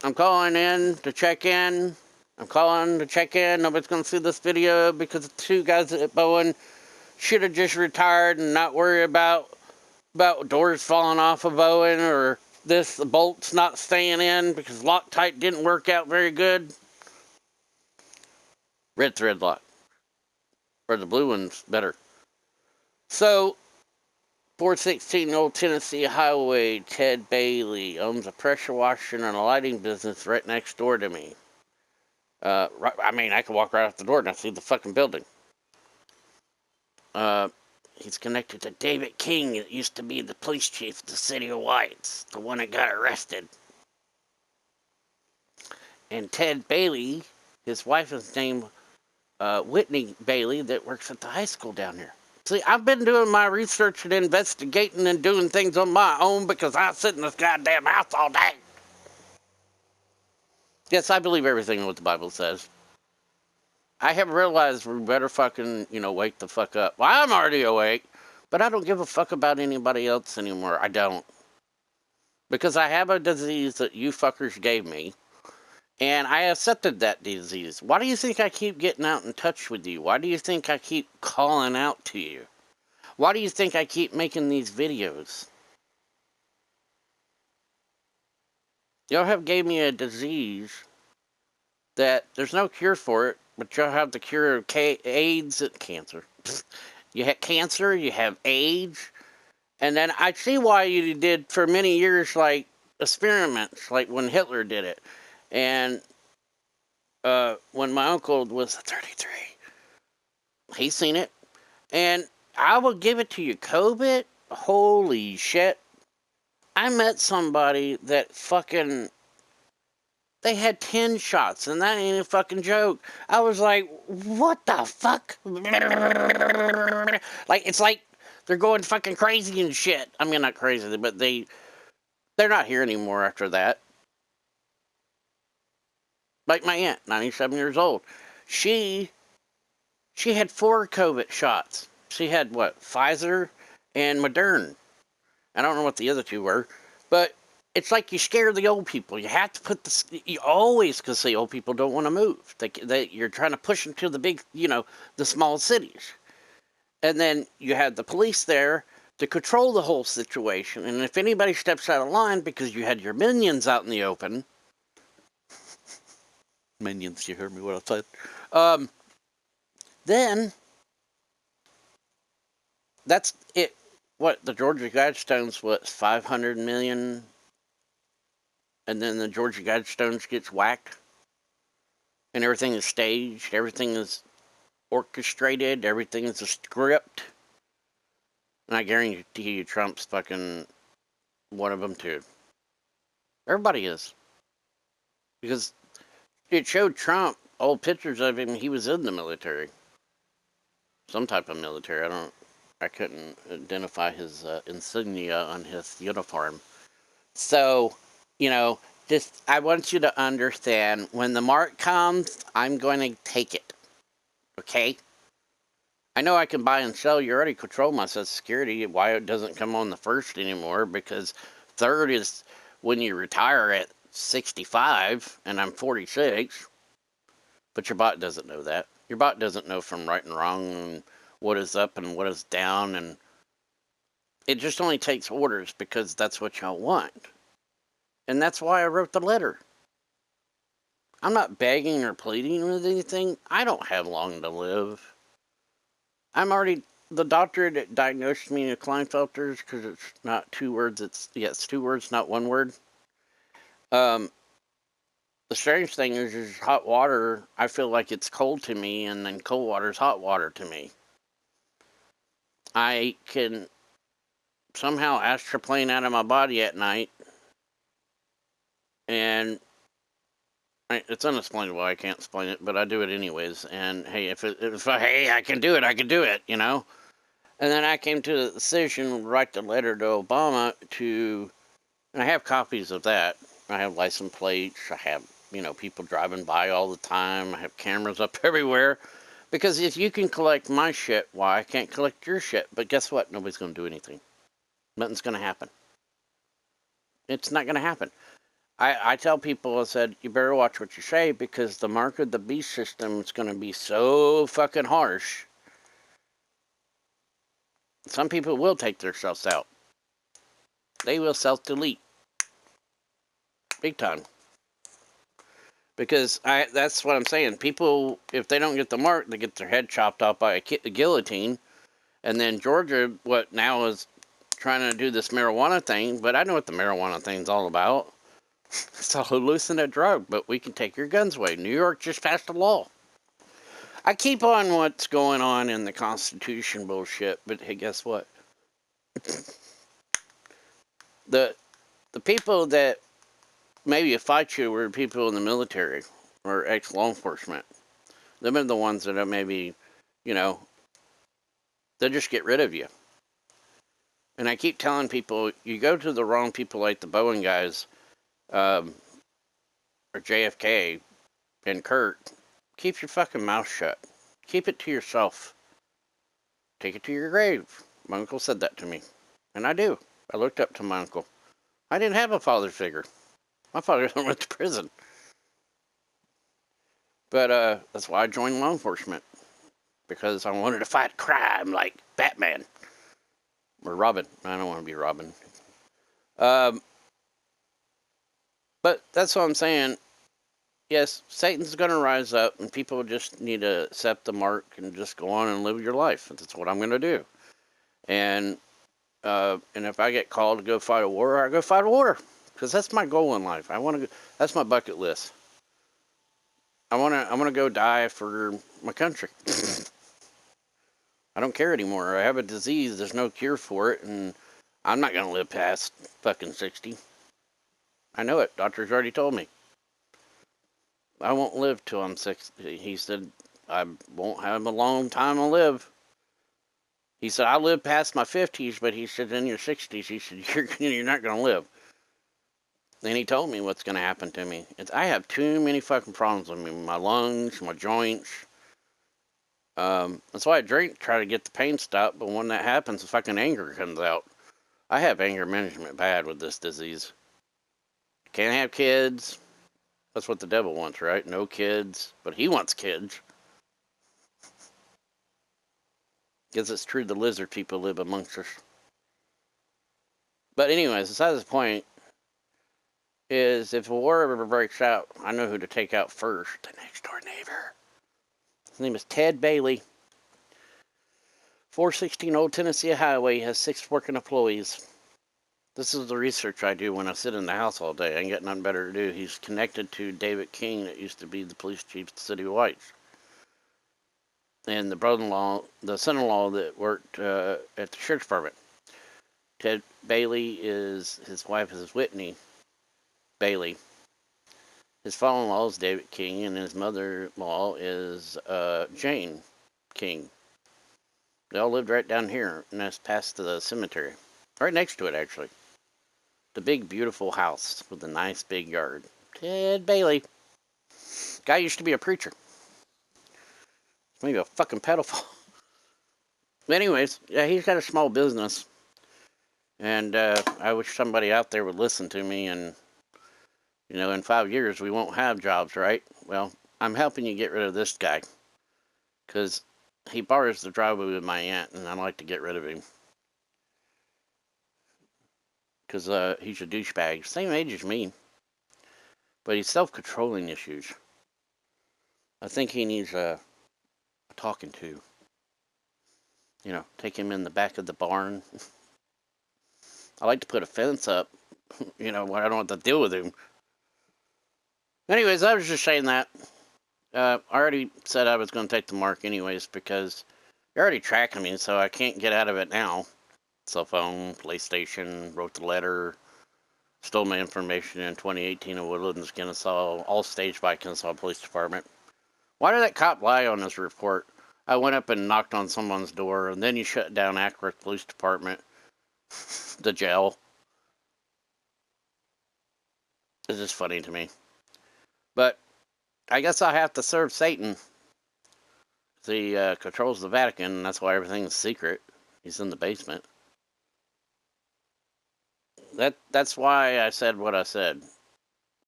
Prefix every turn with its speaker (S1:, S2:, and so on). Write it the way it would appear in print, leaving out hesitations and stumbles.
S1: I'm calling in to check in. I'm calling to check in. Nobody's going to see this video because the two guys at Boeing should have just retired and not worry about doors falling off of Boeing or the bolts not staying in because Loctite didn't work out very good. Red thread lock. Or the blue one's better. So, 416 Old Tennessee Highway, Ted Bailey owns a pressure washer and a lighting business right next door to me. I can walk right out the door and I see the fucking building. He's connected to David King. It used to be the police chief of the city of Whites, the one that got arrested. And Ted Bailey, his wife is named Whitney Bailey, that works at the high school down here. See, I've been doing my research and investigating and doing things on my own because I sit in this goddamn house all day. Yes, I believe everything what the Bible says. I have realized we better fucking, wake the fuck up. Well, I'm already awake, but I don't give a fuck about anybody else anymore. I don't. Because I have a disease that you fuckers gave me, and I accepted that disease. Why do you think I keep getting out in touch with you? Why do you think I keep calling out to you? Why do you think I keep making these videos? Y'all have gave me a disease that there's no cure for it, but y'all have the cure of AIDS and cancer. You have cancer, you have AIDS, and then I see why you did for many years like experiments, like when Hitler did it, and when my uncle was 33, he seen it, and I will give it to you, COVID. Holy shit! I met somebody that fucking they had 10 shots, and that ain't a fucking joke. I was like, what the fuck? Like, it's like they're going fucking crazy and shit. I mean, not crazy, but they're not here anymore after that. Like my aunt, 97 years old. She had 4 COVID shots. She had what? Pfizer and Moderna. I don't know what the other 2 were, but it's like you scare the old people. You have to put you always, because the old people don't want to move. You're trying to push them to the big, the small cities. And then you had the police there to control the whole situation. And if anybody steps out of line because you had your minions out in the open, minions, you heard me what I said, then that's it. What, the Georgia Guidestones, what, 500 million? And then the Georgia Guidestones gets whacked? And everything is staged, everything is orchestrated, everything is a script. And I guarantee you Trump's fucking one of them too. Everybody is. Because it showed Trump old pictures of him, he was in the military. Some type of military. I couldn't identify his insignia on his uniform. So, just, I want you to understand, when the mark comes, I'm going to take it. Okay? I know I can buy and sell. You already control my Social Security. Why it doesn't come on the first anymore? Because third is when you retire at 65, and I'm 46. But your bot doesn't know that. Your bot doesn't know from right and wrong and what is up and what is down. And it just only takes orders because that's what y'all want. And that's why I wrote the letter. I'm not begging or pleading with anything. I don't have long to live. I'm already, the doctor that diagnosed me with Klinefelter's, because it's not 2 words, it's 2 words, not 1 word. The strange thing is hot water, I feel like it's cold to me, and then cold water is hot water to me. I can somehow astroplane out of my body at night, and it's unexplainable. I can't explain it, but I do it anyways. And hey, hey, I can do it, And then I came to the decision to write the letter to Obama and I have copies of that. I have license plates. I have, people driving by all the time. I have cameras up everywhere. Because if you can collect my shit, why I can't collect your shit? But guess what? Nobody's going to do anything. Nothing's going to happen. It's not going to happen. I tell people, I said, you better watch what you say because the mark of the beast system is going to be so fucking harsh. Some people will take themselves out. They will self-delete. Big time. Because that's what I'm saying. People, if they don't get the mark, they get their head chopped off by a guillotine. And then Georgia, what now is trying to do this marijuana thing, but I know what the marijuana thing's all about. It's a hallucinant drug, but we can take your guns away. New York just passed a law. I keep on what's going on in the Constitution bullshit, but hey, guess what? The people that maybe fight you were people in the military or ex-law enforcement. Them are the ones that are maybe, you know, they'll just get rid of you. And I keep telling people, you go to the wrong people like the Bowen guys, or JFK and Kurt, keep your fucking mouth shut. Keep it to yourself. Take it to your grave. My uncle said that to me. And I do. I looked up to my uncle. I didn't have a father figure. My father went to prison. But that's why I joined law enforcement. Because I wanted to fight crime like Batman. Or Robin. I don't want to be Robin. But that's what I'm saying. Yes, Satan's going to rise up, and people just need to accept the mark and just go on and live your life. That's what I'm going to do. And if I get called to go fight a war, I go fight a war, because that's my goal in life. I want to. That's my bucket list. I want to go die for my country. I don't care anymore. I have a disease. There's no cure for it, and I'm not going to live past fucking 60. I know it. Doctors already told me. I won't live till I'm 60. He said, I won't have a long time to live. He said, I live past my 50s, but he said, in your 60s, he said, you're not going to live. And he told me what's going to happen to me. I have too many fucking problems with me. My lungs, my joints. That's why I drink, try to get the pain stopped, but when that happens, the fucking anger comes out. I have anger management bad with this disease. Can't have kids. That's what the devil wants, right? No kids. But he wants kids. Because it's true the lizard people live amongst us. But anyways, besides the point, is if a war ever breaks out, I know who to take out first. The next door neighbor. His name is Ted Bailey. 416 Old Tennessee Highway has 6 working employees. This is the research I do when I sit in the house all day. I ain't got nothing better to do. He's connected to David King, that used to be the police chief of the city of Whites. And the brother-in-law, the son-in-law that worked at the sheriff's department. Ted Bailey his wife is Whitney Bailey. His father-in-law is David King, and his mother-in-law is Jane King. They all lived right down here, and that's past the cemetery. Right next to it, actually. The big, beautiful house with a nice big yard. Ted Bailey. Guy used to be a preacher. Maybe a fucking pedophile. Anyways, yeah, he's got a small business. And I wish somebody out there would listen to me. And, you know, in 5 years, we won't have jobs, right? Well, I'm helping you get rid of this guy. Because he borrows the driveway with my aunt, and I'd like to get rid of him. Because he's a douchebag. Same age as me. But he's self-controlling issues. I think he needs a talking to. You know, take him in the back of the barn. I like to put a fence up. You know, I don't have to deal with him. Anyways, I was just saying that. I already said I was going to take the mark anyways because you're already tracking me, so I can't get out of it now. Cell phone, PlayStation, wrote the letter, stole my information in 2018 in Woodlands, Kennesaw, all staged by Kennesaw Police Department. Why did that cop lie on his report? I went up and knocked on someone's door, and then you shut down Acworth Police Department, the jail. It's just funny to me. But I guess I have to serve Satan. He controls the Vatican, and that's why everything's secret. He's in the basement. That's why I said what I said.